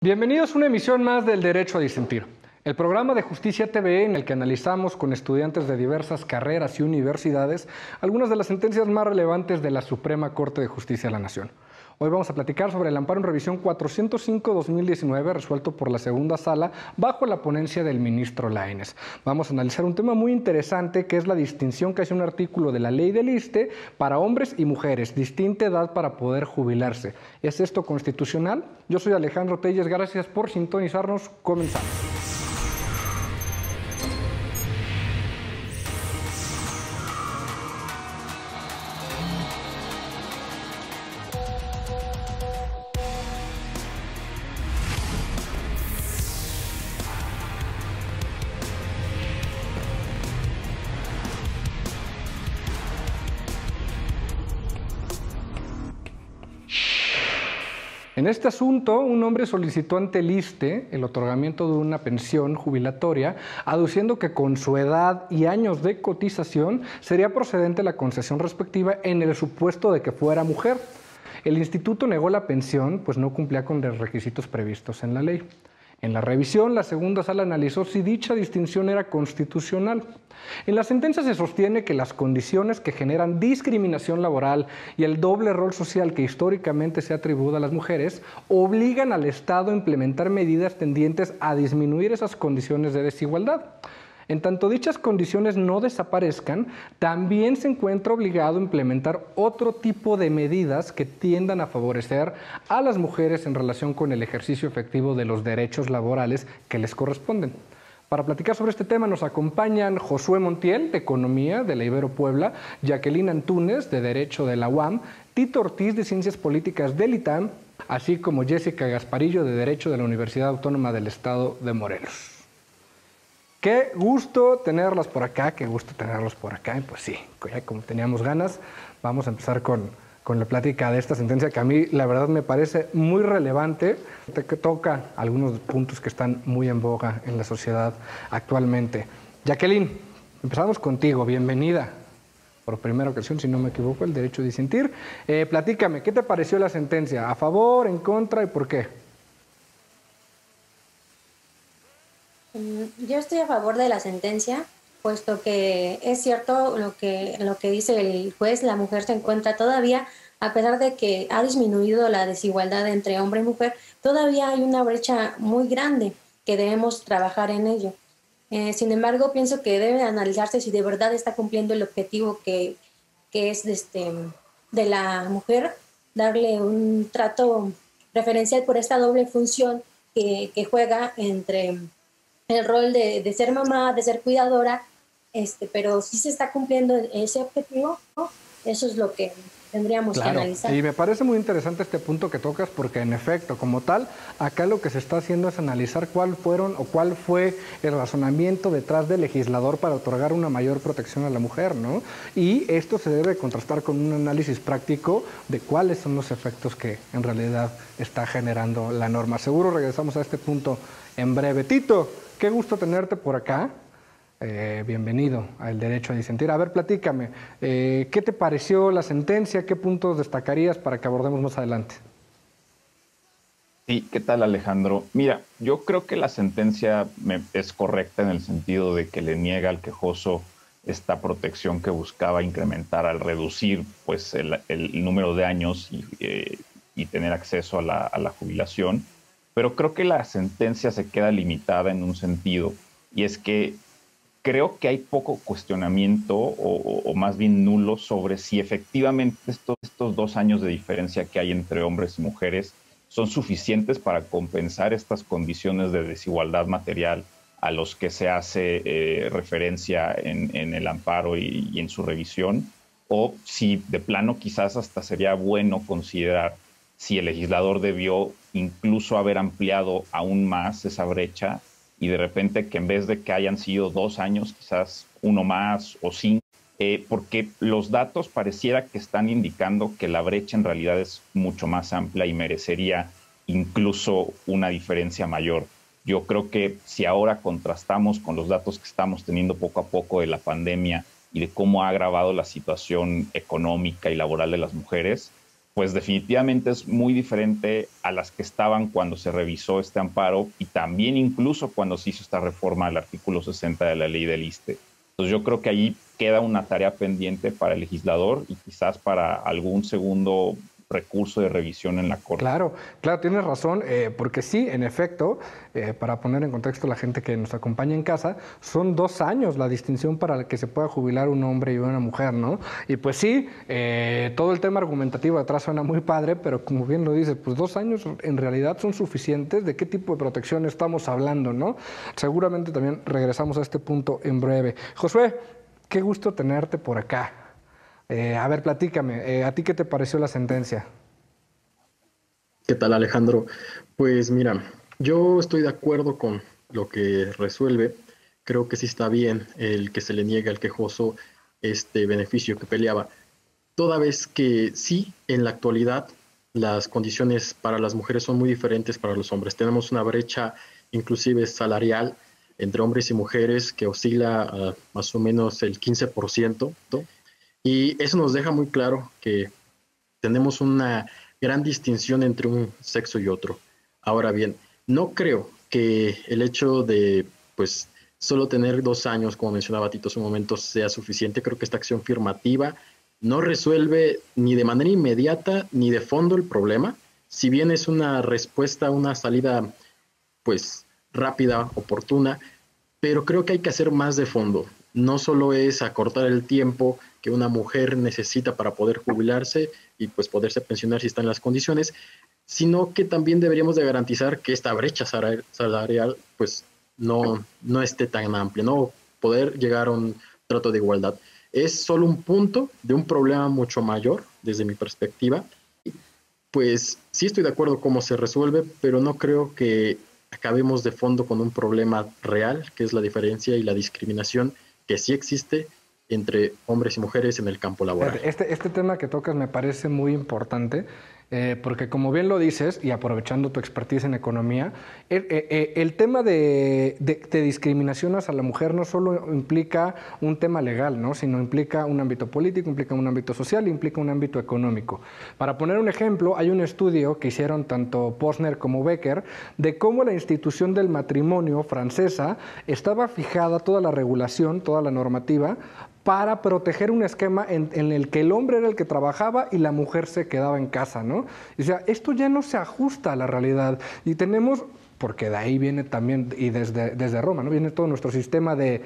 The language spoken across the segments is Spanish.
Bienvenidos a una emisión más del Derecho a Disentir, el programa de Justicia TV en el que analizamos con estudiantes de diversas carreras y universidades algunas de las sentencias más relevantes de la Suprema Corte de Justicia de la Nación. Hoy vamos a platicar sobre el amparo en revisión 405-2019 resuelto por la segunda sala bajo la ponencia del ministro Lainez. Vamos a analizar un tema muy interesante que es la distinción que hace un artículo de la ley del ISSSTE para hombres y mujeres, distinta edad para poder jubilarse. ¿Es esto constitucional? Yo soy Alejandro Telles, gracias por sintonizarnos. Comenzamos. En este asunto, un hombre solicitó ante el ISSSTE el otorgamiento de una pensión jubilatoria, aduciendo que con su edad y años de cotización sería procedente la concesión respectiva en el supuesto de que fuera mujer. El instituto negó la pensión, pues no cumplía con los requisitos previstos en la ley. En la revisión, la segunda sala analizó si dicha distinción era constitucional. En la sentencia se sostiene que las condiciones que generan discriminación laboral y el doble rol social que históricamente se atribuye a las mujeres obligan al Estado a implementar medidas tendientes a disminuir esas condiciones de desigualdad. En tanto dichas condiciones no desaparezcan, también se encuentra obligado a implementar otro tipo de medidas que tiendan a favorecer a las mujeres en relación con el ejercicio efectivo de los derechos laborales que les corresponden. Para platicar sobre este tema nos acompañan Josué Montiel, de Economía, de la Ibero Puebla, Jacqueline Antúnez, de Derecho de la UAM, Tito Ortiz, de Ciencias Políticas del ITAM, así como Jessica Gasparillo, de Derecho de la Universidad Autónoma del Estado de Morelos. Qué gusto tenerlos por acá, qué gusto tenerlos por acá. Y pues sí, ya como teníamos ganas, vamos a empezar con la plática de esta sentencia que a mí la verdad me parece muy relevante, que toca algunos puntos que están muy en boga en la sociedad actualmente. Jacqueline, empezamos contigo, bienvenida por primera ocasión, si no me equivoco, el derecho a disentir. Platícame, ¿qué te pareció la sentencia? ¿A favor, en contra y por qué? Yo estoy a favor de la sentencia, puesto que es cierto lo que dice el juez, la mujer se encuentra todavía, a pesar de que ha disminuido la desigualdad entre hombre y mujer, todavía hay una brecha muy grande que debemos trabajar en ello. Sin embargo, pienso que debe analizarse si de verdad está cumpliendo el objetivo que es de la mujer, darle un trato preferencial por esta doble función que juega entre el rol de ser mamá, de ser cuidadora, pero si se está cumpliendo ese objetivo, ¿no? Eso es lo que tendríamos que analizar. Y me parece muy interesante este punto que tocas porque en efecto, como tal, acá lo que se está haciendo es analizar cuál fue el razonamiento detrás del legislador para otorgar una mayor protección a la mujer, ¿no? Y esto se debe contrastar con un análisis práctico de cuáles son los efectos que en realidad está generando la norma. Seguro regresamos a este punto en breve. Tito, qué gusto tenerte por acá. Bienvenido al Derecho a Disentir. A ver, platícame, ¿qué te pareció la sentencia? ¿Qué puntos destacarías para que abordemos más adelante? Sí, ¿qué tal, Alejandro? Mira, yo creo que la sentencia es correcta en el sentido de que le niega al quejoso esta protección que buscaba incrementar al reducir pues, el número de años y tener acceso a la jubilación. Pero creo que la sentencia se queda limitada en un sentido, y es que creo que hay poco cuestionamiento o más bien nulo sobre si efectivamente estos 2 años de diferencia que hay entre hombres y mujeres son suficientes para compensar estas condiciones de desigualdad material a los que se hace referencia en el amparo y en su revisión, o si de plano quizás hasta sería bueno considerar si el legislador debió incluso haber ampliado aún más esa brecha y de repente que en vez de que hayan sido 2 años, quizás 1 más o 5, porque los datos pareciera que están indicando que la brecha en realidad es mucho más amplia y merecería incluso una diferencia mayor. Yo creo que si ahora contrastamos con los datos que estamos teniendo poco a poco de la pandemia y de cómo ha agravado la situación económica y laboral de las mujeres, pues definitivamente es muy diferente a las que estaban cuando se revisó este amparo y también incluso cuando se hizo esta reforma del artículo 60 de la ley del ISSSTE. Entonces yo creo que ahí queda una tarea pendiente para el legislador y quizás para algún segundo recurso de revisión en la Corte. Claro, claro, tienes razón, porque sí, en efecto, para poner en contexto a la gente que nos acompaña en casa, son 2 años la distinción para que se pueda jubilar un hombre y una mujer, ¿no? Y pues sí, todo el tema argumentativo detrás suena muy padre, pero como bien lo dices, pues 2 años en realidad son suficientes. ¿De qué tipo de protección estamos hablando, no? Seguramente también regresamos a este punto en breve. Josué, qué gusto tenerte por acá. A ver, platícame, ¿a ti qué te pareció la sentencia? ¿Qué tal, Alejandro? Pues mira, yo estoy de acuerdo con lo que resuelve. Creo que sí está bien el que se le niegue al quejoso este beneficio que peleaba. Toda vez que sí, en la actualidad, las condiciones para las mujeres son muy diferentes para los hombres. Tenemos una brecha inclusive salarial entre hombres y mujeres que oscila a más o menos el 15%. Y eso nos deja muy claro que tenemos una gran distinción entre un sexo y otro. Ahora bien, no creo que el hecho de, pues, solo tener 2 años, como mencionaba Tito hace un momento, sea suficiente. Creo que esta acción afirmativa no resuelve ni de manera inmediata ni de fondo el problema. Si bien es una respuesta, una salida, pues, rápida, oportuna, pero creo que hay que hacer más de fondo. No solo es acortar el tiempo que una mujer necesita para poder jubilarse y pues poderse pensionar si está en las condiciones, sino que también deberíamos de garantizar que esta brecha salarial pues no esté tan amplia, ¿no? Poder llegar a un trato de igualdad. Es solo un punto de un problema mucho mayor desde mi perspectiva. Pues sí estoy de acuerdo cómo se resuelve, pero no creo que acabemos de fondo con un problema real, que es la diferencia y la discriminación que sí existe entre hombres y mujeres en el campo laboral. Este tema que tocas me parece muy importante, porque como bien lo dices, y aprovechando tu expertise en economía, el tema de discriminación hacia la mujer no solo implica un tema legal, ¿no? Sino implica un ámbito político, implica un ámbito social, implica un ámbito económico. Para poner un ejemplo, hay un estudio que hicieron tanto Posner como Becker de cómo la institución del matrimonio francesa estaba fijada toda la regulación, toda la normativa, para proteger un esquema en el que el hombre era el que trabajaba y la mujer se quedaba en casa, ¿no? O sea, esto ya no se ajusta a la realidad y tenemos, porque de ahí viene también, y desde Roma, ¿no? Viene todo nuestro sistema de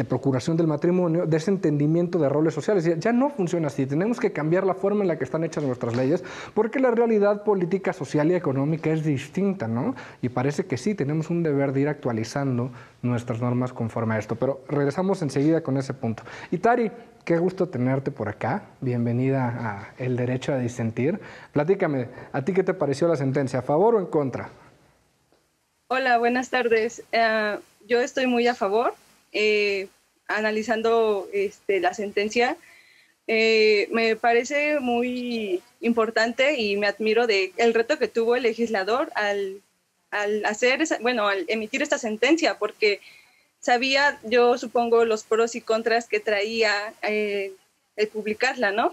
procuración del matrimonio, de ese entendimiento de roles sociales. Ya no funciona así, tenemos que cambiar la forma en la que están hechas nuestras leyes, porque la realidad política, social y económica es distinta, ¿no? Y parece que sí, tenemos un deber de ir actualizando nuestras normas conforme a esto, pero regresamos enseguida con ese punto. Y Tari, qué gusto tenerte por acá, bienvenida a El Derecho a Disentir. Platícame, ¿a ti qué te pareció la sentencia, a favor o en contra? Hola, buenas tardes. Yo estoy muy a favor. Analizando la sentencia, me parece muy importante y me admiro de el reto que tuvo el legislador al emitir esta sentencia, porque sabía, yo supongo, los pros y contras que traía el publicarla, ¿no?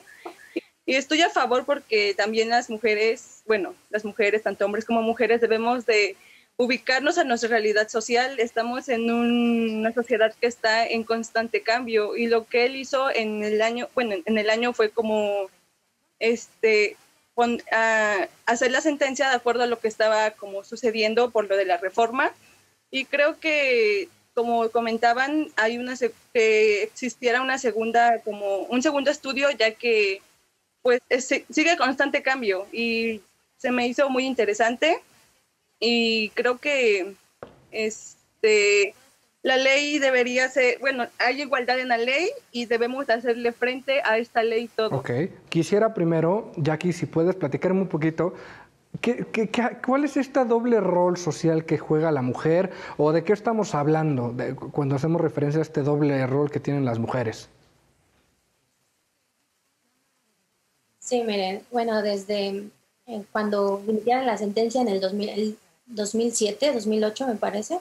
Y estoy a favor porque también las mujeres, tanto hombres como mujeres, debemos de ubicarnos a nuestra realidad social. Estamos en una sociedad que está en constante cambio, y lo que él hizo en el año fue como hacer la sentencia de acuerdo a lo que estaba como sucediendo por lo de la reforma. Y creo que, como comentaban, que existiera un segundo estudio, ya que pues sigue constante cambio, y se me hizo muy interesante. Y creo que la ley debería ser, hay igualdad en la ley y debemos hacerle frente a esta ley todo. Ok, quisiera primero, Jackie, si puedes platicarme un poquito, ¿cuál es este doble rol social que juega la mujer, o de qué estamos hablando cuando hacemos referencia a este doble rol que tienen las mujeres? Sí, miren, desde cuando emitieron la sentencia en el 2007, 2008 me parece,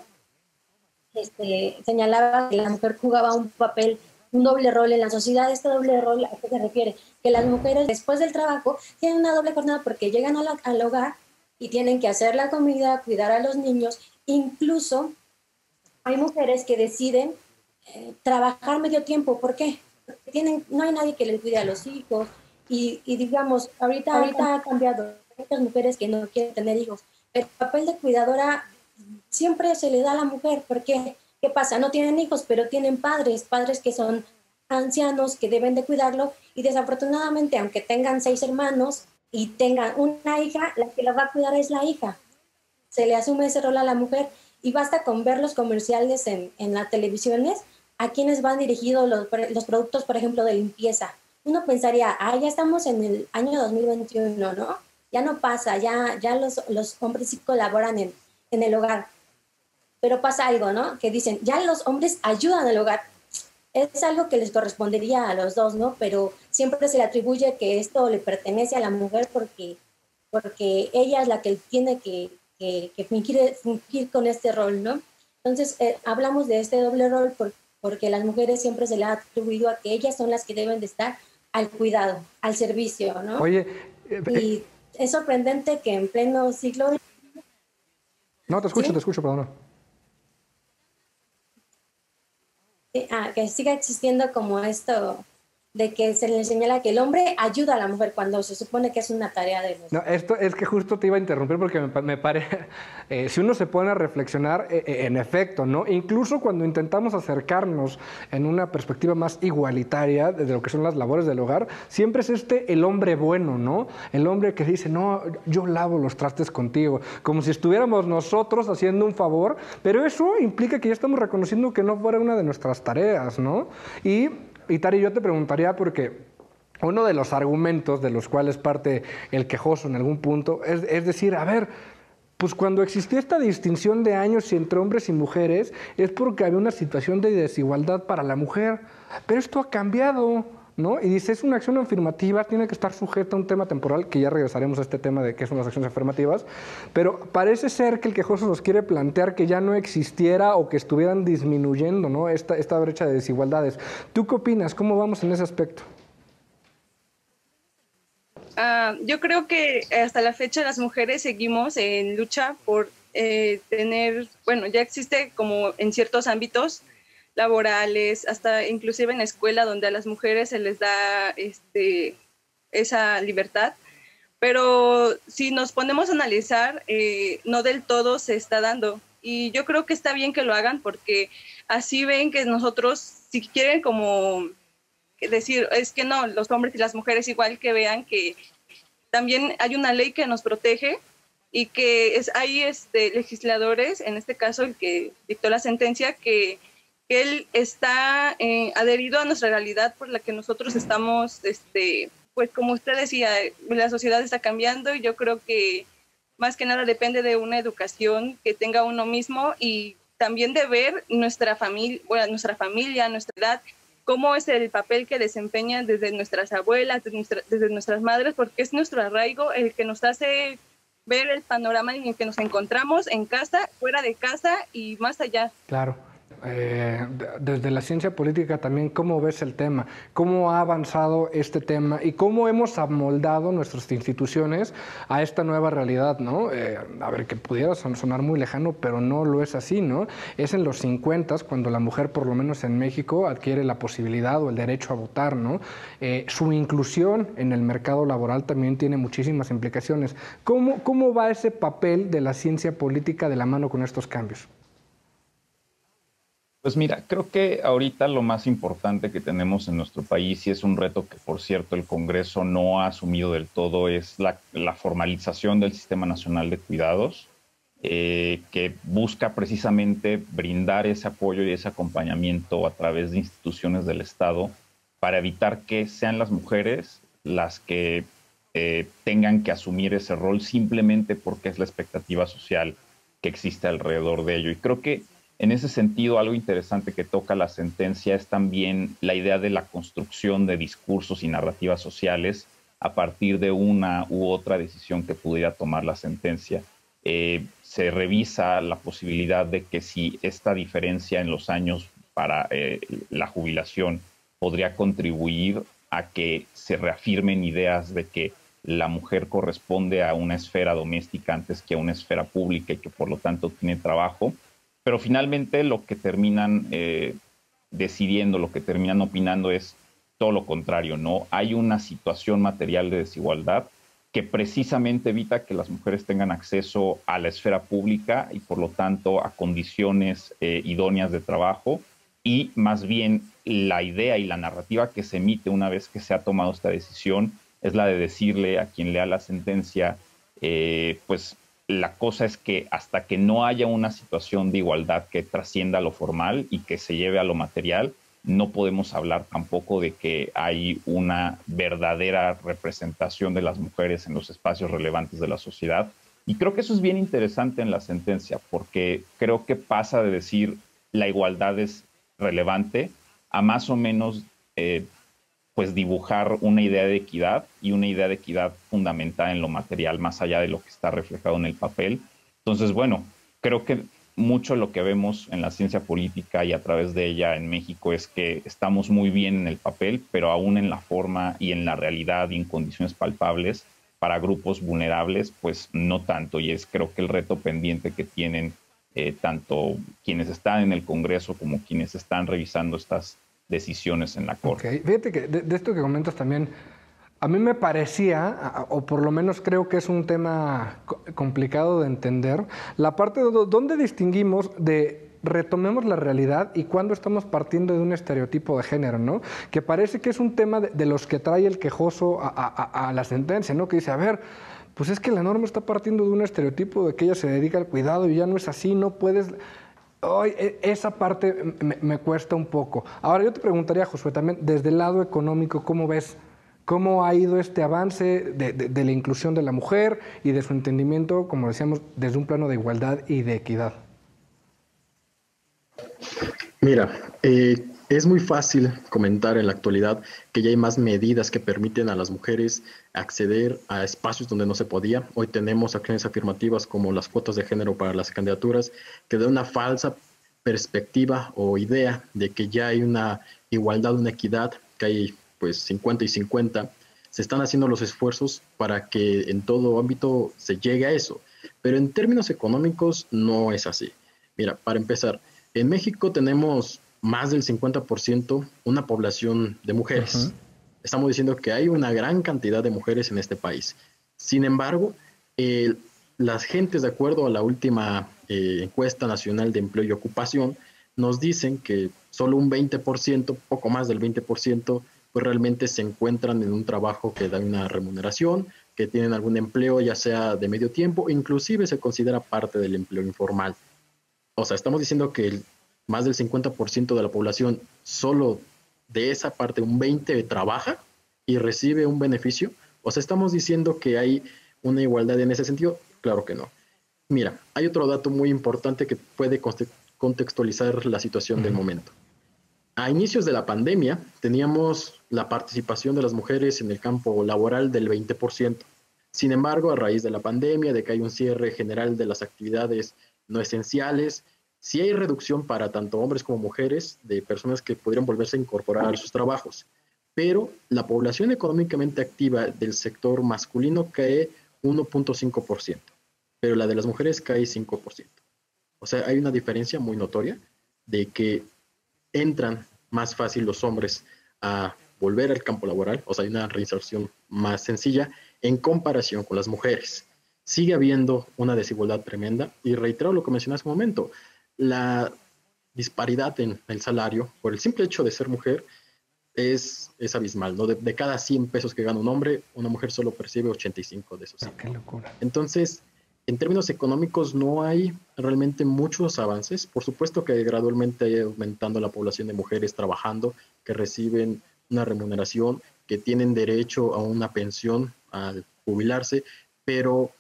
señalaba que la mujer jugaba un papel un doble rol en la sociedad. Este doble rol, ¿a qué se refiere? Que las mujeres después del trabajo tienen una doble jornada porque llegan al hogar y tienen que hacer la comida, cuidar a los niños. Incluso hay mujeres que deciden trabajar medio tiempo. ¿Por qué? Porque no hay nadie que les cuide a los hijos. Y digamos, ahorita ha cambiado. Hay muchas mujeres que no quieren tener hijos. El papel de cuidadora siempre se le da a la mujer. ¿Por qué? ¿Qué pasa? No tienen hijos, pero tienen padres que son ancianos, que deben de cuidarlo. Y desafortunadamente, aunque tengan 6 hermanos y tengan una hija, la que la va a cuidar es la hija. Se le asume ese rol a la mujer. Y basta con ver los comerciales en las televisiones a quienes van dirigidos los productos, por ejemplo, de limpieza. Uno pensaría, ya estamos en el año 2021, ¿no? Ya no pasa, ya los hombres sí colaboran en el hogar. Pero pasa algo, ¿no? Que dicen, ya los hombres ayudan al hogar. Es algo que les correspondería a los dos, ¿no? Pero siempre se le atribuye que esto le pertenece a la mujer porque ella es la que tiene que fungir con este rol, ¿no? Entonces, hablamos de este doble rol porque las mujeres siempre se le ha atribuido a que ellas son las que deben de estar al cuidado, al servicio, ¿no? Oye, y es sorprendente que en pleno siglo... No, te escucho, ¿Sí? te escucho, perdón. Que siga existiendo como esto de que se le señala que el hombre ayuda a la mujer cuando se supone que es una tarea de los... No, esto es que justo te iba a interrumpir porque me parece, si uno se pone a reflexionar, en efecto, ¿no? Incluso cuando intentamos acercarnos en una perspectiva más igualitaria de lo que son las labores del hogar, siempre es el hombre bueno, ¿no? El hombre que dice, no, yo lavo los trastes contigo, como si estuviéramos nosotros haciendo un favor, pero eso implica que ya estamos reconociendo que no fuera una de nuestras tareas, ¿no? Y Tari, yo te preguntaría porque uno de los argumentos de los cuales parte el quejoso en algún punto es decir, a ver, pues cuando existía esta distinción de años entre hombres y mujeres es porque había una situación de desigualdad para la mujer, pero esto ha cambiado, ¿no? Y dice, es una acción afirmativa, tiene que estar sujeta a un tema temporal, que ya regresaremos a este tema de qué son las acciones afirmativas, pero parece ser que el quejoso nos quiere plantear que ya no existiera o que estuvieran disminuyendo, ¿no? esta brecha de desigualdades. ¿Tú qué opinas? ¿Cómo vamos en ese aspecto? Yo creo que hasta la fecha las mujeres seguimos en lucha por tener, bueno, ya existe como en ciertos ámbitos laborales, hasta inclusive en la escuela donde a las mujeres se les da esa libertad, pero si nos ponemos a analizar, no del todo se está dando, y yo creo que está bien que lo hagan porque así ven que nosotros, si quieren como decir, es que no, los hombres y las mujeres igual, que vean que también hay una ley que nos protege y que hay legisladores, en este caso el que dictó la sentencia, que él está adherido a nuestra realidad por la que nosotros estamos, pues como usted decía, la sociedad está cambiando y yo creo que más que nada depende de una educación que tenga uno mismo y también de ver nuestra familia, nuestra edad, cómo es el papel que desempeñan desde nuestras abuelas, desde nuestras madres, porque es nuestro arraigo el que nos hace ver el panorama en el que nos encontramos en casa, fuera de casa y más allá. Claro. Desde la ciencia política también, ¿cómo ves el tema? ¿Cómo ha avanzado este tema? ¿Y cómo hemos amoldado nuestras instituciones a esta nueva realidad, ¿no? A ver, que pudiera sonar muy lejano, pero no lo es así, ¿no? Es en los 50 cuando la mujer, por lo menos en México, adquiere la posibilidad o el derecho a votar, ¿no? Su inclusión en el mercado laboral también tiene muchísimas implicaciones. ¿Cómo va ese papel de la ciencia política de la mano con estos cambios? Pues mira, creo que ahorita lo más importante que tenemos en nuestro país, y es un reto que, por cierto, el Congreso no ha asumido del todo, es la formalización del Sistema Nacional de Cuidados, que busca precisamente brindar ese apoyo y ese acompañamiento a través de instituciones del Estado para evitar que sean las mujeres las que tengan que asumir ese rol simplemente porque es la expectativa social que existe alrededor de ello. Y creo que en ese sentido, algo interesante que toca la sentencia es también la idea de la construcción de discursos y narrativas sociales a partir de una u otra decisión que pudiera tomar la sentencia. Se revisa la posibilidad de que si esta diferencia en los años para la jubilación podría contribuir a que se reafirmen ideas de que la mujer corresponde a una esfera doméstica antes que a una esfera pública y que por lo tanto tiene trabajo. Pero finalmente lo que terminan decidiendo, lo que terminan opinando es todo lo contrario, ¿no? Hay una situación material de desigualdad que precisamente evita que las mujeres tengan acceso a la esfera pública y por lo tanto a condiciones idóneas de trabajo, y más bien la idea y la narrativa que se emite una vez que se ha tomado esta decisión es la de decirle a quien lea la sentencia, pues la cosa es que hasta que no haya una situación de igualdad que trascienda lo formal y que se lleve a lo material, no podemos hablar tampoco de que hay una verdadera representación de las mujeres en los espacios relevantes de la sociedad. Y creo que eso es bien interesante en la sentencia, porque creo que pasa de decir la igualdad es relevante a más o menos pues dibujar una idea de equidad, y una idea de equidad fundamentada en lo material, más allá de lo que está reflejado en el papel. Entonces, bueno, creo que mucho lo que vemos en la ciencia política y a través de ella en México es que estamos muy bien en el papel, pero aún en la forma y en la realidad y en condiciones palpables para grupos vulnerables, pues no tanto. Y es creo que el reto pendiente que tienen tanto quienes están en el Congreso como quienes están revisando estas decisiones en la Corte. Okay. Fíjate que de esto que comentas también, a mí me parecía, o por lo menos creo que es un tema complicado de entender, la parte de dónde distinguimos de retomemos la realidad y cuándo estamos partiendo de un estereotipo de género, ¿no? Que parece que es un tema de los que trae el quejoso a la sentencia, ¿no? Que dice, a ver, pues es que la norma está partiendo de un estereotipo de que ella se dedica al cuidado y ya no es así, no puedes... Hoy esa parte me cuesta un poco. Ahora yo te preguntaría, Josué, también desde el lado económico, ¿cómo ves? ¿Cómo ha ido este avance de la inclusión de la mujer y de su entendimiento, como decíamos, desde un plano de igualdad y de equidad? Mira, es muy fácil comentar en la actualidad que ya hay más medidas que permiten a las mujeres acceder a espacios donde no se podía. Hoy tenemos acciones afirmativas como las cuotas de género para las candidaturas, que da una falsa perspectiva o idea de que ya hay una igualdad, una equidad, que hay pues 50 y 50. Se están haciendo los esfuerzos para que en todo ámbito se llegue a eso. Pero en términos económicos no es así. Mira, para empezar, en México tenemos más del 50% una población de mujeres. Uh-huh. Estamos diciendo que hay una gran cantidad de mujeres en este país. Sin embargo, las gentes, de acuerdo a la última encuesta nacional de empleo y ocupación, nos dicen que solo un 20%, poco más del 20%, pues realmente se encuentran en un trabajo que da una remuneración, que tienen algún empleo, ya sea de medio tiempo, inclusive se considera parte del empleo informal. O sea, estamos diciendo que más del 50% de la población, solo de esa parte, un 20% trabaja y recibe un beneficio. O sea, estamos diciendo que hay una igualdad en ese sentido. Claro que no. Mira, hay otro dato muy importante que puede contextualizar la situación del momento. A inicios de la pandemia teníamos la participación de las mujeres en el campo laboral del 20%. Sin embargo, a raíz de la pandemia, de que hay un cierre general de las actividades no esenciales, sí hay reducción para tanto hombres como mujeres de personas que podrían volverse a incorporar a sus trabajos, pero la población económicamente activa del sector masculino cae 1.5%, pero la de las mujeres cae 5%. O sea, hay una diferencia muy notoria de que entran más fácil los hombres a volver al campo laboral, o sea, hay una reinserción más sencilla en comparación con las mujeres. Sigue habiendo una desigualdad tremenda y reitero lo que mencioné hace un momento, la disparidad en el salario por el simple hecho de ser mujer es abismal, ¿no? De cada 100 pesos que gana un hombre, una mujer solo percibe 85 de esos 100. ¡Qué locura! Entonces, en términos económicos no hay realmente muchos avances. Por supuesto que gradualmente ha ido aumentando la población de mujeres trabajando, que reciben una remuneración, que tienen derecho a una pensión al jubilarse, pero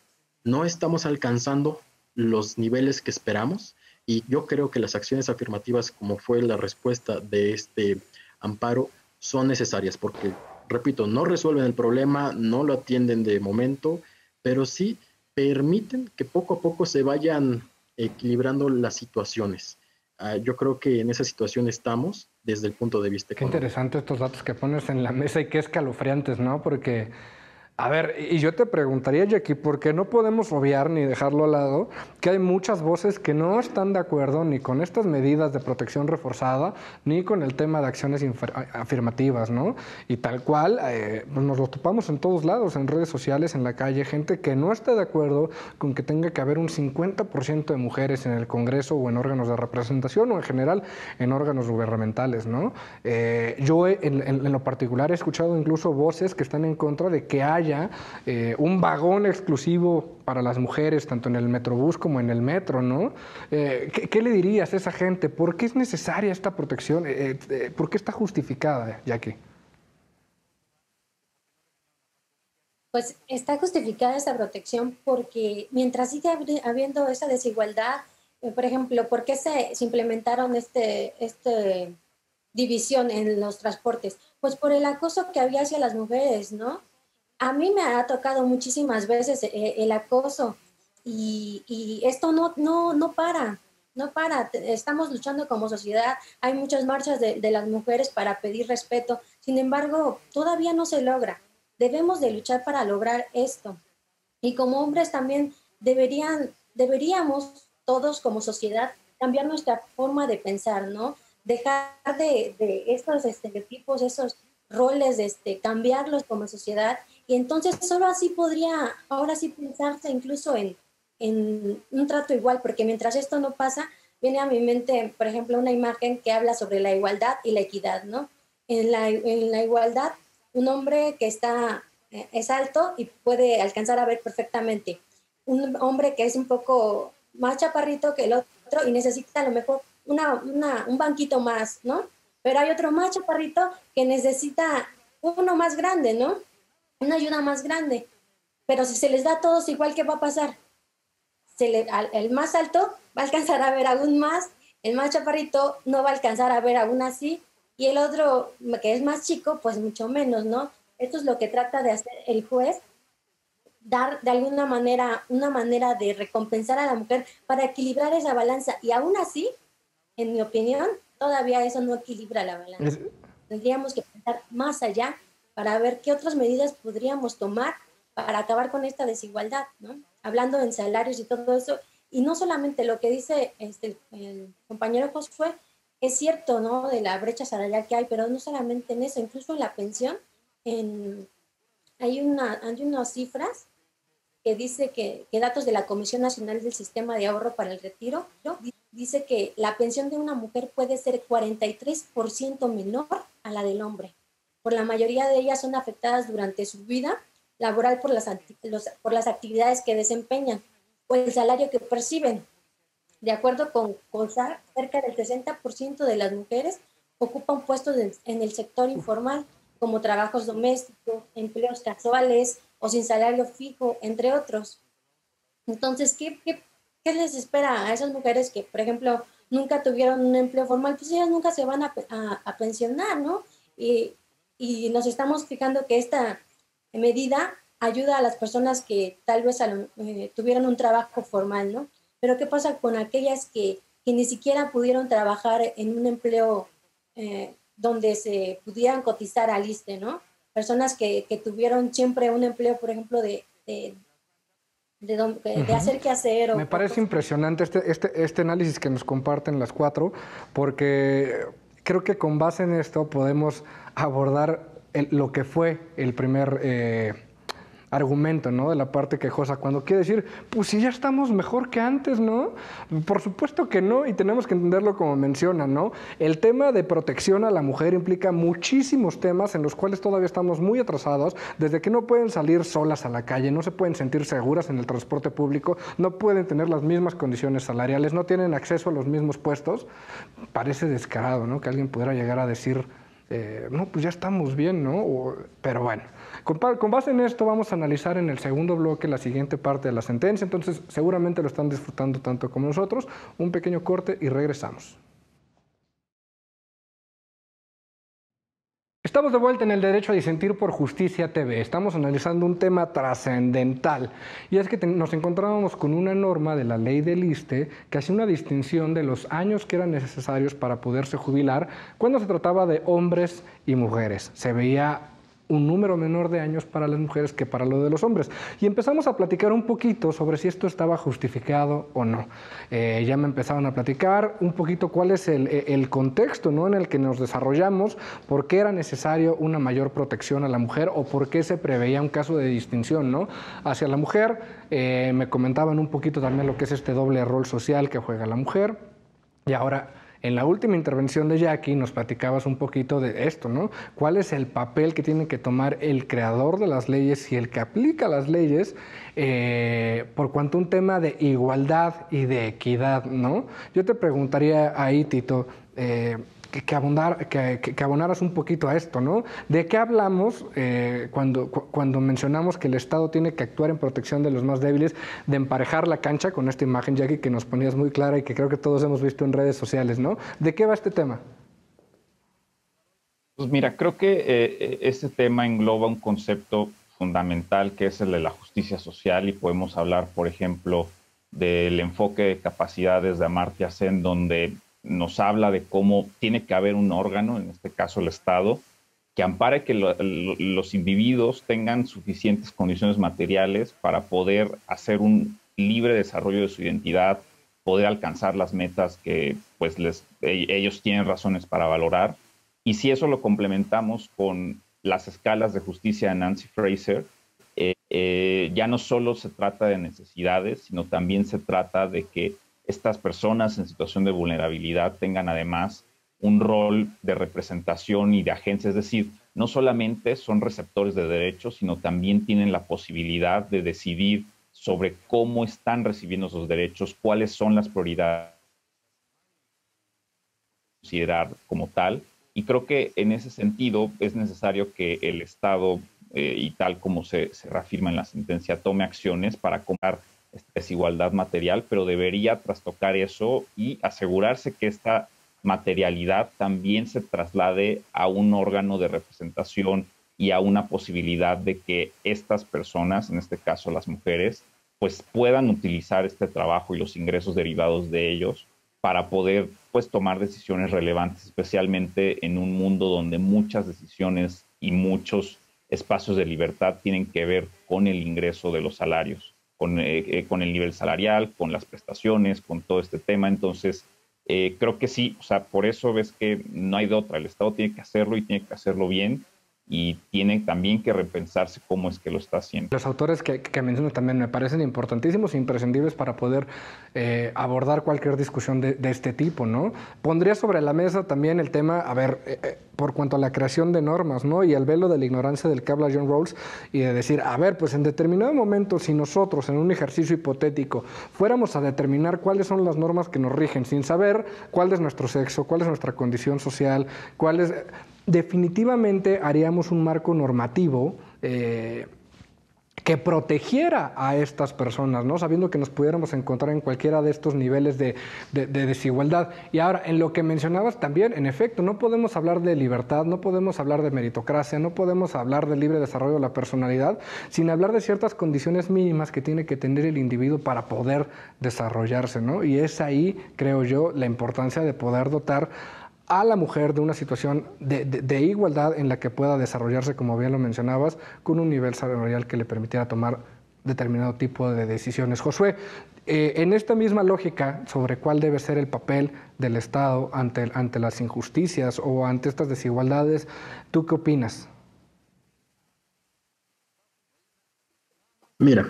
no estamos alcanzando los niveles que esperamos y yo creo que las acciones afirmativas, como fue la respuesta de este amparo, son necesarias porque, repito, no resuelven el problema, no lo atienden de momento, pero sí permiten que poco a poco se vayan equilibrando las situaciones. Yo creo que en esa situación estamos desde el punto de vista Qué económico. interesante estos datos que pones en la mesa y qué escalofriantes, ¿no? Porque, a ver, y yo te preguntaría, Jackie, ¿por qué no podemos obviar ni dejarlo al lado que hay muchas voces que no están de acuerdo ni con estas medidas de protección reforzada, ni con el tema de acciones afirmativas, ¿no? Y tal cual, pues nos lo topamos en todos lados, en redes sociales, en la calle, gente que no está de acuerdo con que tenga que haber un 50% de mujeres en el Congreso o en órganos de representación o en general en órganos gubernamentales, ¿no? Yo en lo particular he escuchado incluso voces que están en contra de que haya un vagón exclusivo para las mujeres, tanto en el Metrobús como en el metro, ¿no? ¿Qué le dirías a esa gente? ¿Por qué es necesaria esta protección? ¿Por qué está justificada, Jackie? Pues está justificada esta protección porque mientras sigue habiendo esa desigualdad, por ejemplo, ¿por qué se implementaron este división en los transportes? Pues por el acoso que había hacia las mujeres, ¿no? A mí me ha tocado muchísimas veces el acoso y esto no para, no para. Estamos luchando como sociedad, hay muchas marchas de las mujeres para pedir respeto, sin embargo, todavía no se logra. Debemos de luchar para lograr esto. Y como hombres también deberíamos todos como sociedad cambiar nuestra forma de pensar, ¿no? Dejar de estos estereotipos, esos roles, cambiarlos como sociedad y entonces solo así podría ahora sí pensarse incluso en un trato igual, porque mientras esto no pasa, viene a mi mente, por ejemplo, una imagen que habla sobre la igualdad y la equidad, ¿no? En la igualdad, un hombre que es alto y puede alcanzar a ver perfectamente. Un hombre que es un poco más chaparrito que el otro y necesita a lo mejor un banquito más, ¿no? Pero hay otro más chaparrito que necesita uno más grande, ¿no? Una ayuda más grande. Pero si se les da a todos igual, ¿qué va a pasar? El más alto va a alcanzar a ver aún más, el más chaparrito no va a alcanzar a ver aún así, y el otro, que es más chico, pues mucho menos, ¿no? Esto es lo que trata de hacer el juez, dar de alguna manera, una manera de recompensar a la mujer para equilibrar esa balanza, y aún así, en mi opinión, todavía eso no equilibra la balanza. Tendríamos que pensar más allá para ver qué otras medidas podríamos tomar para acabar con esta desigualdad, ¿no? Hablando en salarios y todo eso, y no solamente lo que dice el compañero Josué, es cierto, ¿no? De la brecha salarial que hay, pero no solamente en eso, incluso en la pensión, hay unas cifras que dice que datos de la Comisión Nacional del Sistema de Ahorro para el Retiro, ¿no? Dice que la pensión de una mujer puede ser 43% menor a la del hombre. Por la mayoría de ellas son afectadas durante su vida laboral por las actividades que desempeñan o el salario que perciben. De acuerdo con CONSAR, cerca del 60% de las mujeres ocupan puestos en el sector informal, como trabajos domésticos, empleos casuales o sin salario fijo, entre otros. Entonces, ¿qué les espera a esas mujeres que, por ejemplo, nunca tuvieron un empleo formal? Pues ellas nunca se van a pensionar, ¿no? Y nos estamos fijando que esta medida ayuda a las personas que tal vez tuvieron un trabajo formal, ¿no? Pero ¿qué pasa con aquellas que ni siquiera pudieron trabajar en un empleo donde se pudieran cotizar al ISSSTE, ¿no? Personas que tuvieron siempre un empleo, por ejemplo, de hacer qué hacer. Me parece impresionante este análisis que nos comparten las cuatro, porque creo que con base en esto podemos abordar lo que fue el primer argumento, ¿no? De la parte quejosa, cuando quiere decir, pues si ya estamos mejor que antes, ¿no? Por supuesto que no, y tenemos que entenderlo como mencionan, ¿no? El tema de protección a la mujer implica muchísimos temas en los cuales todavía estamos muy atrasados, desde que no pueden salir solas a la calle, no se pueden sentir seguras en el transporte público, no pueden tener las mismas condiciones salariales, no tienen acceso a los mismos puestos. Parece descarado, ¿no? Que alguien pudiera llegar a decir, no, pues ya estamos bien, ¿no? Pero bueno, con base en esto vamos a analizar en el segundo bloque la siguiente parte de la sentencia, entonces seguramente lo están disfrutando tanto como nosotros. Un pequeño corte y regresamos. Estamos de vuelta en el Derecho a Disentir por Justicia TV. Estamos analizando un tema trascendental y es que nos encontrábamos con una norma de la ley del ISSSTE que hacía una distinción de los años que eran necesarios para poderse jubilar cuando se trataba de hombres y mujeres. Se veía un número menor de años para las mujeres que para lo de los hombres. Y empezamos a platicar un poquito sobre si esto estaba justificado o no. Ya me empezaron a platicar un poquito cuál es el contexto, ¿no?, en el que nos desarrollamos, por qué era necesario una mayor protección a la mujer o por qué se preveía un caso de distinción, ¿no?, hacia la mujer. Me comentaban un poquito también lo que es este doble rol social que juega la mujer. Y ahora, en la última intervención de Jackie nos platicabas un poquito de esto, ¿no? ¿Cuál es el papel que tiene que tomar el creador de las leyes y el que aplica las leyes por cuanto a un tema de igualdad y de equidad, ¿no? Yo te preguntaría ahí, Tito, que abonaras un poquito a esto, ¿no? ¿De qué hablamos cuando mencionamos que el Estado tiene que actuar en protección de los más débiles, de emparejar la cancha con esta imagen, Jackie, que nos ponías muy clara y que creo que todos hemos visto en redes sociales, ¿no? ¿De qué va este tema? Pues mira, creo que este tema engloba un concepto fundamental que es el de la justicia social y podemos hablar, por ejemplo, del enfoque de capacidades de Amartya Sen, donde nos habla de cómo tiene que haber un órgano, en este caso el Estado, que ampare que los individuos tengan suficientes condiciones materiales para poder hacer un libre desarrollo de su identidad, poder alcanzar las metas que pues ellos tienen razones para valorar. Y si eso lo complementamos con las escalas de justicia de Nancy Fraser, ya no solo se trata de necesidades, sino también se trata de que estas personas en situación de vulnerabilidad tengan además un rol de representación y de agencia, es decir, no solamente son receptores de derechos, sino también tienen la posibilidad de decidir sobre cómo están recibiendo esos derechos, cuáles son las prioridades que considerar como tal. Y creo que en ese sentido es necesario que el Estado, y tal como se reafirma en la sentencia, tome acciones para combatir esta desigualdad material, pero debería trastocar eso y asegurarse que esta materialidad también se traslade a un órgano de representación y a una posibilidad de que estas personas, en este caso las mujeres, pues puedan utilizar este trabajo y los ingresos derivados de ellos para poder pues tomar decisiones relevantes, especialmente en un mundo donde muchas decisiones y muchos espacios de libertad tienen que ver con el ingreso de los salarios, con el nivel salarial, con las prestaciones, con todo este tema. Entonces, creo que sí, o sea, por eso ves que no hay de otra. El Estado tiene que hacerlo y tiene que hacerlo bien y tiene también que repensarse cómo es que lo está haciendo. Los autores que menciono también me parecen importantísimos e imprescindibles para poder abordar cualquier discusión de este tipo, ¿no? Pondría sobre la mesa también el tema, a ver, por cuanto a la creación de normas, ¿no?, y el velo de la ignorancia del que habla John Rawls, y de decir, a ver, pues en determinado momento, si nosotros en un ejercicio hipotético fuéramos a determinar cuáles son las normas que nos rigen, sin saber cuál es nuestro sexo, cuál es nuestra condición social, cuál es... Definitivamente haríamos un marco normativo que protegiera a estas personas, ¿no?, sabiendo que nos pudiéramos encontrar en cualquiera de estos niveles de desigualdad. Y ahora, en lo que mencionabas también, en efecto, no podemos hablar de libertad, no podemos hablar de meritocracia, no podemos hablar del libre desarrollo de la personalidad sin hablar de ciertas condiciones mínimas que tiene que tener el individuo para poder desarrollarse, ¿no? Y es ahí, creo yo, la importancia de poder dotar a la mujer de una situación de igualdad en la que pueda desarrollarse, como bien lo mencionabas, con un nivel salarial que le permitiera tomar determinado tipo de decisiones. Josué, en esta misma lógica sobre cuál debe ser el papel del Estado ante las injusticias o ante estas desigualdades, ¿tú qué opinas? Mira,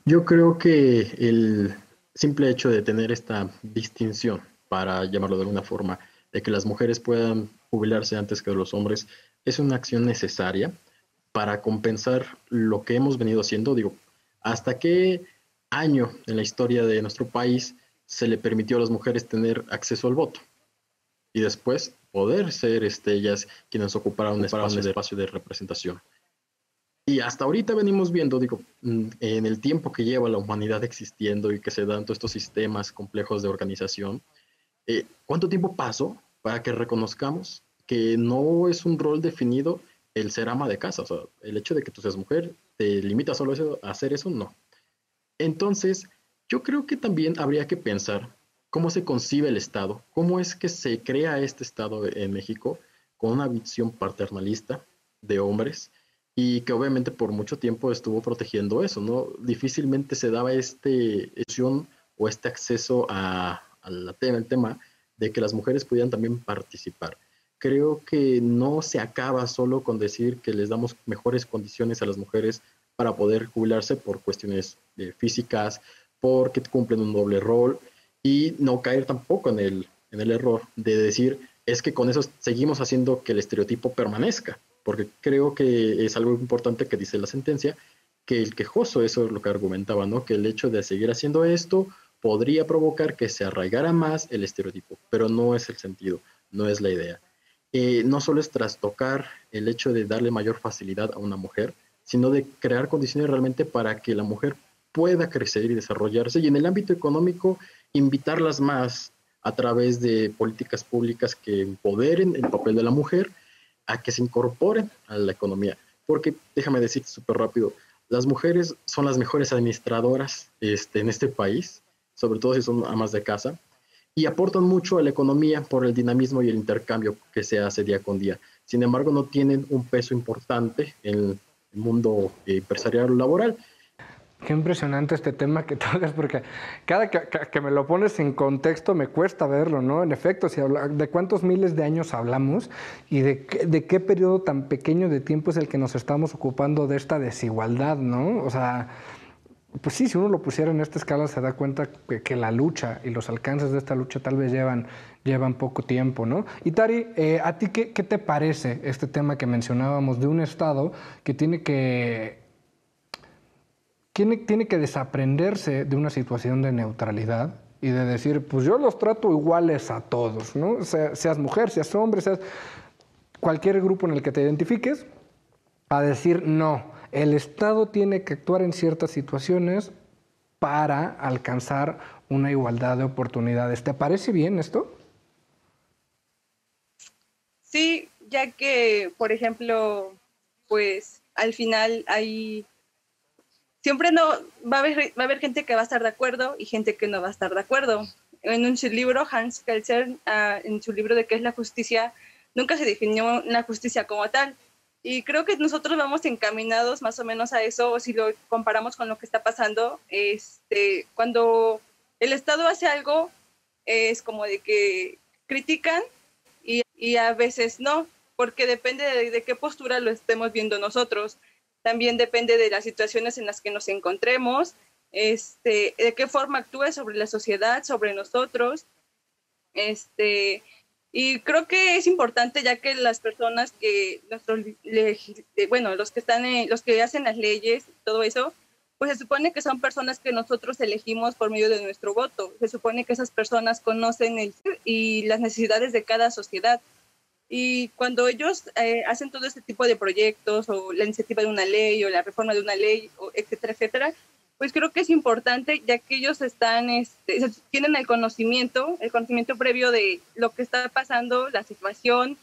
yo creo que el simple hecho de tener esta distinción, para llamarlo de alguna forma, de que las mujeres puedan jubilarse antes que los hombres, es una acción necesaria para compensar lo que hemos venido haciendo. Digo, ¿hasta qué año en la historia de nuestro país se le permitió a las mujeres tener acceso al voto? Y después poder ser ellas quienes ocuparan un espacio de representación. Y hasta ahorita venimos viendo, digo, en el tiempo que lleva la humanidad existiendo y que se dan todos estos sistemas complejos de organización, ¿cuánto tiempo pasó para que reconozcamos que no es un rol definido el ser ama de casa. O sea, el hecho de que tú seas mujer te limita solo a hacer eso, no. Entonces, yo creo que también habría que pensar cómo se concibe el Estado, cómo es que se crea este Estado en México con una visión paternalista de hombres y que obviamente por mucho tiempo estuvo protegiendo eso, ¿no? Difícilmente se daba este opción o este acceso el tema de que las mujeres pudieran también participar. Creo que no se acaba solo con decir que les damos mejores condiciones a las mujeres para poder jubilarse por cuestiones físicas, porque cumplen un doble rol y no caer tampoco en el error de decir es que con eso seguimos haciendo que el estereotipo permanezca, porque creo que es algo importante que dice la sentencia, que el quejoso, eso es lo que argumentaba, ¿no? Que el hecho de seguir haciendo esto podría provocar que se arraigara más el estereotipo, pero no es el sentido, no es la idea. No solo es trastocar el hecho de darle mayor facilidad a una mujer, sino de crear condiciones realmente para que la mujer pueda crecer y desarrollarse, y en el ámbito económico invitarlas más a través de políticas públicas que empoderen el papel de la mujer a que se incorporen a la economía. Porque, déjame decirte súper rápido, las mujeres son las mejores administradoras en este país, sobre todo si son amas de casa, y aportan mucho a la economía por el dinamismo y el intercambio que se hace día con día. Sin embargo, no tienen un peso importante en el mundo empresarial o laboral. Qué impresionante este tema que tocas, porque cada que me lo pones en contexto me cuesta verlo, ¿no? En efecto, de cuántos miles de años hablamos y de qué periodo tan pequeño de tiempo es el que nos estamos ocupando de esta desigualdad, ¿no? O sea, pues sí, si uno lo pusiera en esta escala se da cuenta que la lucha y los alcances de esta lucha tal vez llevan poco tiempo, ¿no? Y Tari, ¿a ti qué te parece este tema que mencionábamos de un Estado que tiene que desaprenderse de una situación de neutralidad y de decir, pues yo los trato iguales a todos, ¿no? Seas mujer, seas hombre, seas cualquier grupo en el que te identifiques, a decir, no, el Estado tiene que actuar en ciertas situaciones para alcanzar una igualdad de oportunidades. ¿Te parece bien esto? Sí, ya que, por ejemplo, pues al final hay... Siempre no va a haber gente que va a estar de acuerdo y gente que no va a estar de acuerdo. En su libro, Hans Kelsen, en su libro de qué es la justicia, nunca se definió la justicia como tal. Y creo que nosotros vamos encaminados más o menos a eso, o si lo comparamos con lo que está pasando, cuando el Estado hace algo, es como de que critican y a veces no, porque depende de qué postura lo estemos viendo nosotros. También depende de las situaciones en las que nos encontremos, de qué forma actúe sobre la sociedad, sobre nosotros. Y creo que es importante, ya que las personas que, los que están, los que hacen las leyes, todo eso, pues se supone que son personas que nosotros elegimos por medio de nuestro voto. Se supone que esas personas conocen y las necesidades de cada sociedad. Y cuando ellos hacen todo este tipo de proyectos o la iniciativa de una ley o la reforma de una ley, etcétera, etcétera, pues creo que es importante, ya que ellos tienen el conocimiento previo de lo que está pasando, la situación,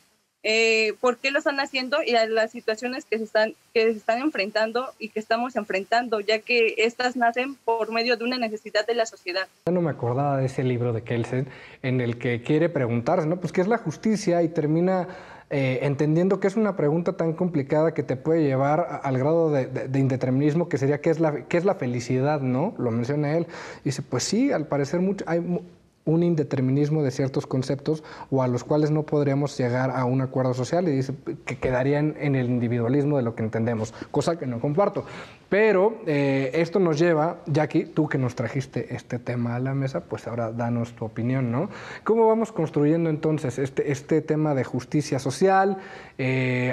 por qué lo están haciendo y a las situaciones que se están enfrentando y que estamos enfrentando, ya que estas nacen por medio de una necesidad de la sociedad. Ya no me acordaba de ese libro de Kelsen en el que quiere preguntarse, ¿no? Pues qué es la justicia y termina entendiendo que es una pregunta tan complicada que te puede llevar al grado de indeterminismo que sería qué es la felicidad, ¿no? Lo menciona él. Y dice, pues sí, al parecer hay un indeterminismo de ciertos conceptos o a los cuales no podríamos llegar a un acuerdo social, y dice que quedarían en el individualismo de lo que entendemos, cosa que no comparto. Pero esto nos lleva, Jackie, tú que nos trajiste este tema a la mesa, pues ahora danos tu opinión, ¿no? ¿Cómo vamos construyendo entonces este tema de justicia social?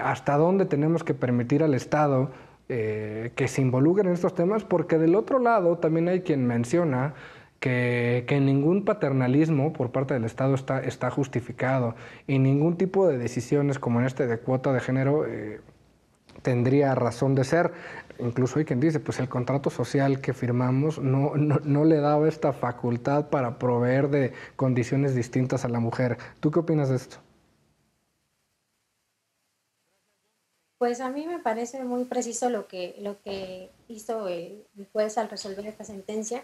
¿Hasta dónde tenemos que permitir al Estado que se involucre en estos temas? Porque del otro lado también hay quien menciona que ningún paternalismo por parte del Estado está justificado y ningún tipo de decisiones como en de cuota de género tendría razón de ser. Incluso hay quien dice, pues el contrato social que firmamos no le daba esta facultad para proveer de condiciones distintas a la mujer. ¿Tú qué opinas de esto? Pues a mí me parece muy preciso lo que hizo el juez al resolver esta sentencia,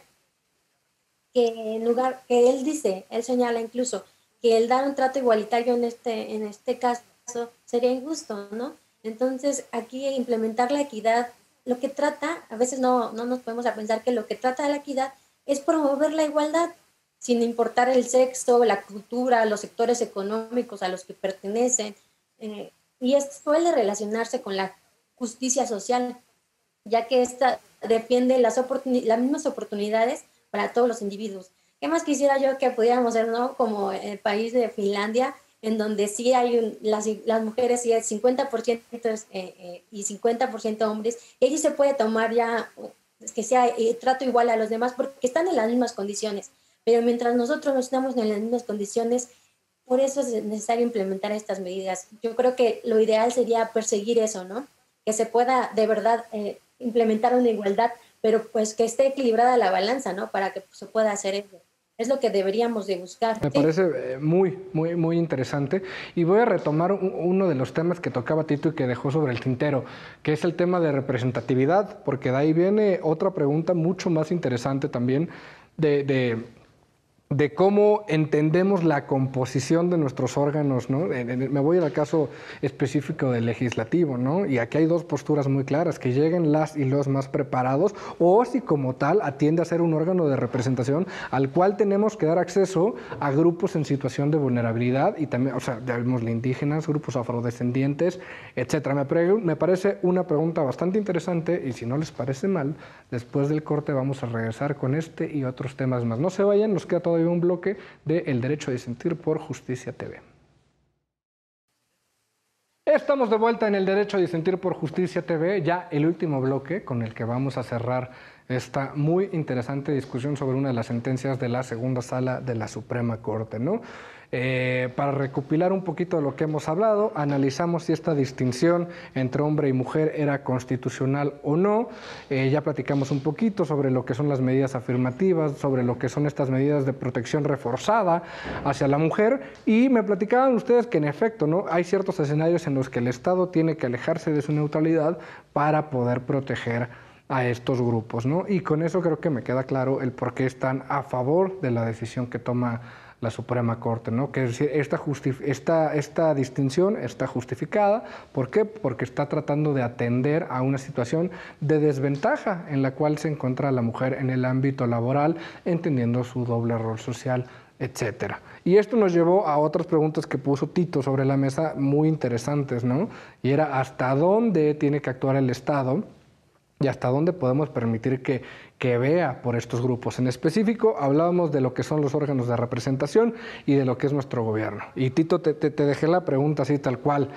que en lugar, que él dice, él señala incluso que el dar un trato igualitario en este caso sería injusto, ¿no? Entonces, aquí implementar la equidad, lo que trata, a veces no nos podemos a pensar que lo que trata la equidad es promover la igualdad, sin importar el sexo, la cultura, los sectores económicos a los que pertenecen, y esto suele relacionarse con la justicia social, ya que esta defiende las mismas oportunidades para todos los individuos. ¿Qué más quisiera yo que pudiéramos ser, ¿no? Como el país de Finlandia, en donde sí hay las mujeres sí es 50% y 50% hombres, y allí se puede tomar ya que sea trato igual a los demás porque están en las mismas condiciones, pero mientras nosotros no estamos en las mismas condiciones, por eso es necesario implementar estas medidas. Yo creo que lo ideal sería perseguir eso, ¿no? Que se pueda de verdad implementar una igualdad, pero pues que esté equilibrada la balanza, ¿no? Para que se pueda hacer eso. Es lo que deberíamos de buscar. Me parece muy interesante, y voy a retomar uno de los temas que tocaba Tito y que dejó sobre el tintero, que es el tema de representatividad, porque de ahí viene otra pregunta mucho más interesante también de cómo entendemos la composición de nuestros órganos, ¿no? Me voy al caso específico del legislativo, ¿no? Y aquí hay dos posturas muy claras: que lleguen las y los más preparados, o si como tal atiende a ser un órgano de representación al cual tenemos que dar acceso a grupos en situación de vulnerabilidad, y también, o sea, ya vimos indígenas, grupos afrodescendientes, etcétera. Me parece una pregunta bastante interesante, y si no les parece mal, después del corte vamos a regresar con este y otros temas más. No se vayan, nos queda todavía un bloque de El Derecho a Disentir por Justicia TV. Estamos de vuelta en El Derecho a Disentir por Justicia TV, ya el último bloque con el que vamos a cerrar esta muy interesante discusión sobre una de las sentencias de la segunda sala de la Suprema Corte, ¿no? Para recopilar un poquito de lo que hemos hablado, analizamos si esta distinción entre hombre y mujer era constitucional o no. Ya platicamos un poquito sobre lo que son las medidas afirmativas, sobre lo que son estas medidas de protección reforzada hacia la mujer, y me platicaban ustedes que en efecto, ¿no?, hay ciertos escenarios en los que el Estado tiene que alejarse de su neutralidad para poder proteger a estos grupos, ¿no? Y con eso creo que me queda claro el por qué están a favor de la decisión que toma la Suprema Corte, ¿no? Que es decir, esta distinción está justificada. ¿Por qué? Porque está tratando de atender a una situación de desventaja en la cual se encuentra la mujer en el ámbito laboral, entendiendo su doble rol social, etcétera. Y esto nos llevó a otras preguntas que puso Tito sobre la mesa, muy interesantes, ¿no? Y era hasta dónde tiene que actuar el Estado y hasta dónde podemos permitir que vea por estos grupos. En específico, hablábamos de lo que son los órganos de representación y de lo que es nuestro gobierno. Y Tito, te dejé la pregunta así tal cual.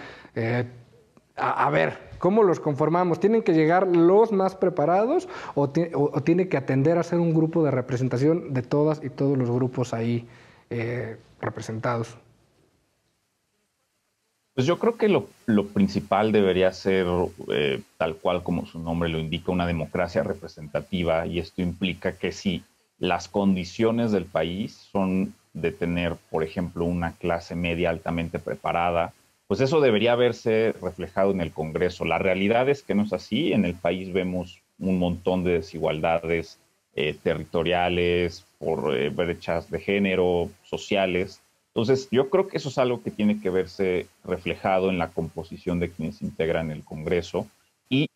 A ver, ¿cómo los conformamos? ¿Tienen que llegar los más preparados o tiene que atender a ser un grupo de representación de todas y todos los grupos ahí representados? Pues yo creo que lo principal debería ser, tal cual como su nombre lo indica, una democracia representativa, y esto implica que si las condiciones del país son de tener, por ejemplo, una clase media altamente preparada, pues eso debería verse reflejado en el Congreso. La realidad es que no es así. En el país vemos un montón de desigualdades territoriales, por brechas de género, sociales. Entonces, yo creo que eso es algo que tiene que verse reflejado en la composición de quienes integran el Congreso, y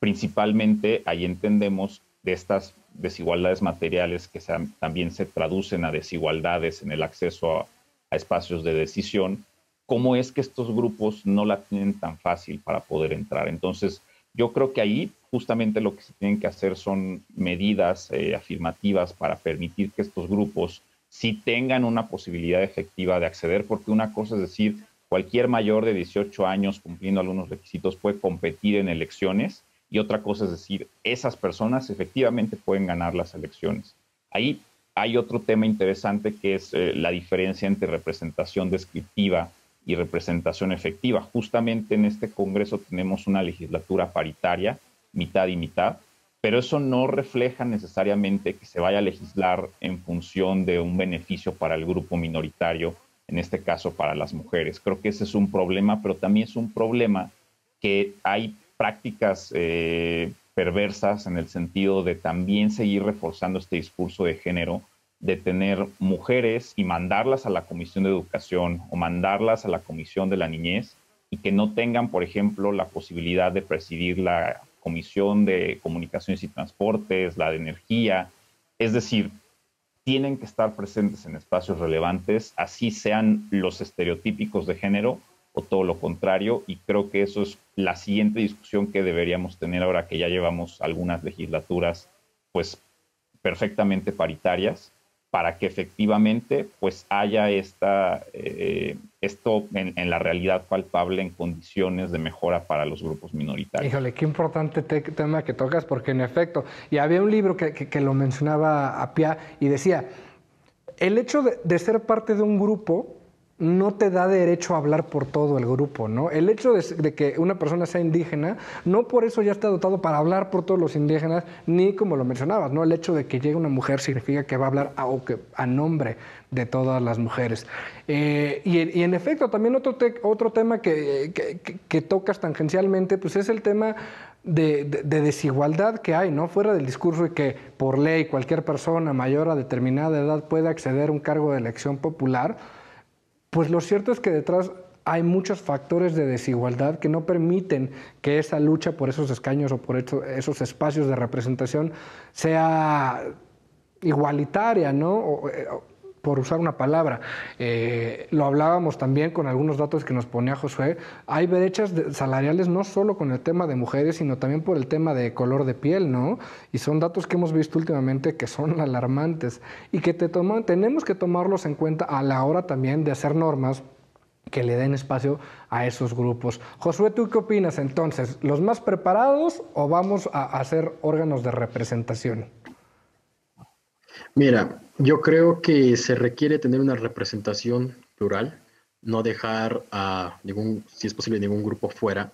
principalmente ahí entendemos de estas desigualdades materiales que también se traducen a desigualdades en el acceso a espacios de decisión, cómo es que estos grupos no la tienen tan fácil para poder entrar. Entonces, yo creo que ahí justamente lo que se tienen que hacer son medidas afirmativas para permitir que estos grupos sí tengan una posibilidad efectiva de acceder, porque una cosa es decir, cualquier mayor de 18 años cumpliendo algunos requisitos puede competir en elecciones, y otra cosa es decir, esas personas efectivamente pueden ganar las elecciones. Ahí hay otro tema interesante que es la diferencia entre representación descriptiva y representación efectiva. Justamente en este Congreso tenemos una legislatura paritaria, mitad y mitad, pero eso no refleja necesariamente que se vaya a legislar en función de un beneficio para el grupo minoritario, en este caso para las mujeres. Creo que ese es un problema, pero también es un problema que hay prácticas perversas en el sentido de también seguir reforzando este discurso de género, de tener mujeres y mandarlas a la Comisión de Educación o mandarlas a la Comisión de la Niñez y que no tengan, por ejemplo, la posibilidad de presidir la Comisión de Comunicaciones y Transportes, la de Energía. Es decir, tienen que estar presentes en espacios relevantes, así sean los estereotípicos de género o todo lo contrario, y creo que eso es la siguiente discusión que deberíamos tener ahora que ya llevamos algunas legislaturas pues perfectamente paritarias, para que efectivamente pues haya esto en la realidad palpable en condiciones de mejora para los grupos minoritarios. Híjole, qué importante tema que tocas, porque en efecto, y había un libro que lo mencionaba Appiah y decía, el hecho de ser parte de un grupo no te da derecho a hablar por todo el grupo, ¿no? El hecho de que una persona sea indígena, no por eso ya está dotado para hablar por todos los indígenas, ni como lo mencionabas, ¿no? El hecho de que llegue una mujer significa que va a hablar a nombre de todas las mujeres. Y en efecto, también otro tema que tocas tangencialmente, pues es el tema de desigualdad que hay, ¿no? Fuera del discurso de que por ley cualquier persona mayor a determinada edad puede acceder a un cargo de elección popular. Pues lo cierto es que detrás hay muchos factores de desigualdad que no permiten que esa lucha por esos escaños o por esos espacios de representación sea igualitaria, ¿no? Por usar una palabra. Lo hablábamos también con algunos datos que nos ponía Josué. Hay brechas salariales no solo con el tema de mujeres, sino también por el tema de color de piel, ¿no? Y son datos que hemos visto últimamente que son alarmantes y que tenemos que tomarlos en cuenta a la hora también de hacer normas que le den espacio a esos grupos. Josué, ¿tú qué opinas entonces? ¿Los más preparados o vamos a hacer órganos de representación? Mira, yo creo que se requiere tener una representación plural, no dejar a ningún, si es posible, ningún grupo fuera.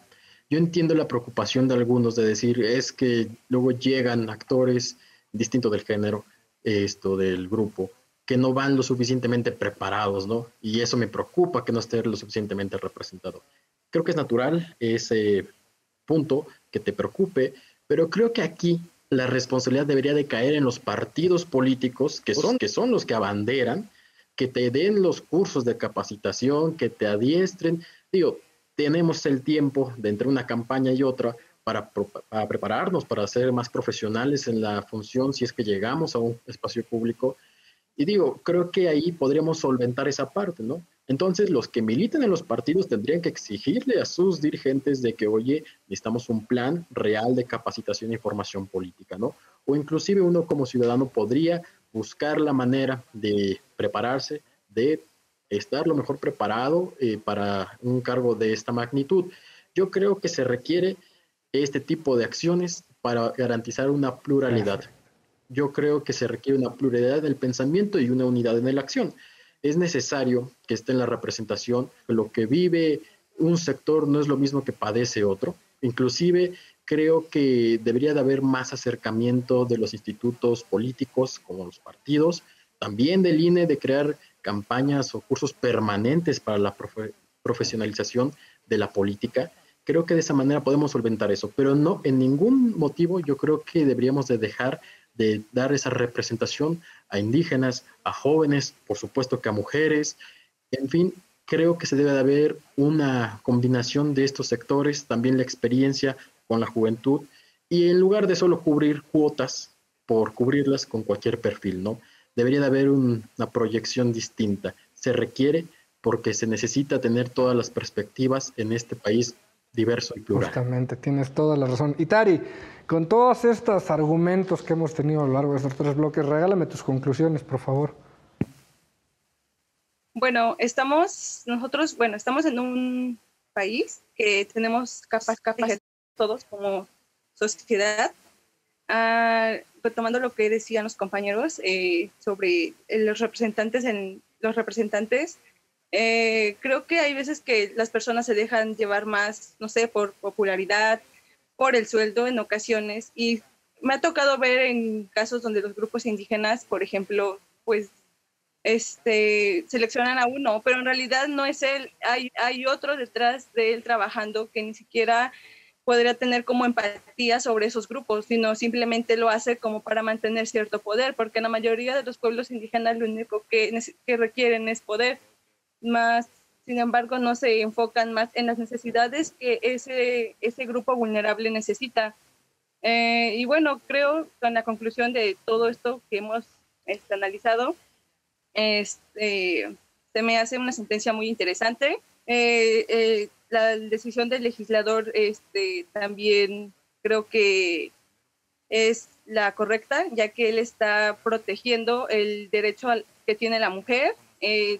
Yo entiendo la preocupación de algunos de decir, es que luego llegan actores distintos del género, del grupo, que no van lo suficientemente preparados, ¿no? Y eso me preocupa, que no esté lo suficientemente representado. Creo que es natural ese punto que te preocupe, pero creo que aquí la responsabilidad debería de caer en los partidos políticos, que son los que abanderan, que te den los cursos de capacitación, que te adiestren. Digo, tenemos el tiempo de entre una campaña y otra para prepararnos, para ser más profesionales en la función si es que llegamos a un espacio público. Y digo, creo que ahí podríamos solventar esa parte, ¿no? Entonces, los que militan en los partidos tendrían que exigirle a sus dirigentes de que, oye, necesitamos un plan real de capacitación y formación política, ¿no? O inclusive uno como ciudadano podría buscar la manera de prepararse, de estar lo mejor preparado para un cargo de esta magnitud. Yo creo que se requiere este tipo de acciones para garantizar una pluralidad. Yo creo que se requiere una pluralidad del pensamiento y una unidad en la acción. Es necesario que esté en la representación. Lo que vive un sector no es lo mismo que padece otro. Inclusive creo que debería de haber más acercamiento de los institutos políticos como los partidos, también del INE, de crear campañas o cursos permanentes para la profesionalización de la política. Creo que de esa manera podemos solventar eso, pero no en ningún motivo yo creo que deberíamos de dejar de dar esa representación a indígenas, a jóvenes, por supuesto que a mujeres. En fin, creo que se debe de haber una combinación de estos sectores, también la experiencia con la juventud, y en lugar de solo cubrir cuotas por cubrirlas con cualquier perfil, ¿no? Debería de haber una proyección distinta. Se requiere porque se necesita tener todas las perspectivas en este país diverso y plural. Justamente, tienes toda la razón. Y Tari, con todos estos argumentos que hemos tenido a lo largo de estos 3 bloques, regálame tus conclusiones, por favor. Bueno, estamos en un país que tenemos capacidad todos como sociedad. Retomando lo que decían los compañeros sobre los representantes, creo que hay veces que las personas se dejan llevar más, no sé, por popularidad, por el sueldo en ocasiones, y me ha tocado ver en casos donde los grupos indígenas, por ejemplo, pues seleccionan a uno, pero en realidad no es él, hay otro detrás de él trabajando que ni siquiera podría tener como empatía sobre esos grupos, sino simplemente lo hace como para mantener cierto poder, porque en la mayoría de los pueblos indígenas lo único que requieren es poder, más sin embargo no se enfocan más en las necesidades que ese grupo vulnerable necesita. Y bueno, creo con la conclusión de todo esto que hemos analizado, se me hace una sentencia muy interesante. La decisión del legislador también creo que es la correcta, ya que él está protegiendo el derecho que tiene la mujer,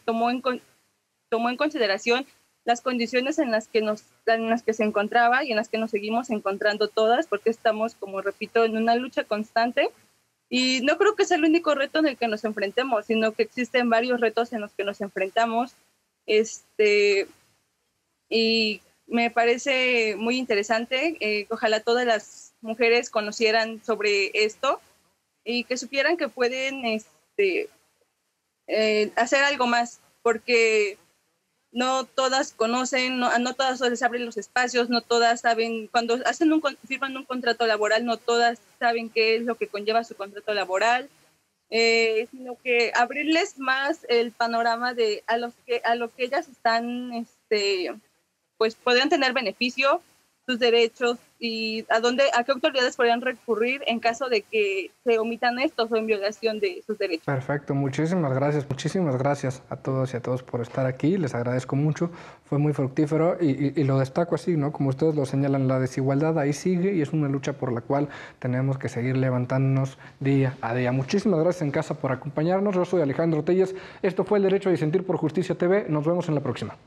tomó en consideración las condiciones en las que se encontraba y en las que nos seguimos encontrando todas, porque estamos, como repito, en una lucha constante. Y no creo que sea el único reto en el que nos enfrentemos, sino que existen varios retos en los que nos enfrentamos. Y me parece muy interesante. Ojalá todas las mujeres conocieran sobre esto y que supieran que pueden hacer algo más, porque no todas conocen, no todas les abren los espacios, no todas saben, cuando firman un contrato laboral, no todas saben qué es lo que conlleva su contrato laboral, sino que abrirles más el panorama a lo que ellas están, pues podrían tener beneficio, sus derechos y a qué autoridades podrían recurrir en caso de que se omitan estos o en violación de sus derechos. Perfecto, muchísimas gracias a todos y a todos por estar aquí, les agradezco mucho, fue muy fructífero y lo destaco así, ¿no? Como ustedes lo señalan, la desigualdad ahí sigue y es una lucha por la cual tenemos que seguir levantándonos día a día. Muchísimas gracias en casa por acompañarnos, yo soy Alejandro Telles, esto fue El Derecho a Disentir por Justicia TV, nos vemos en la próxima.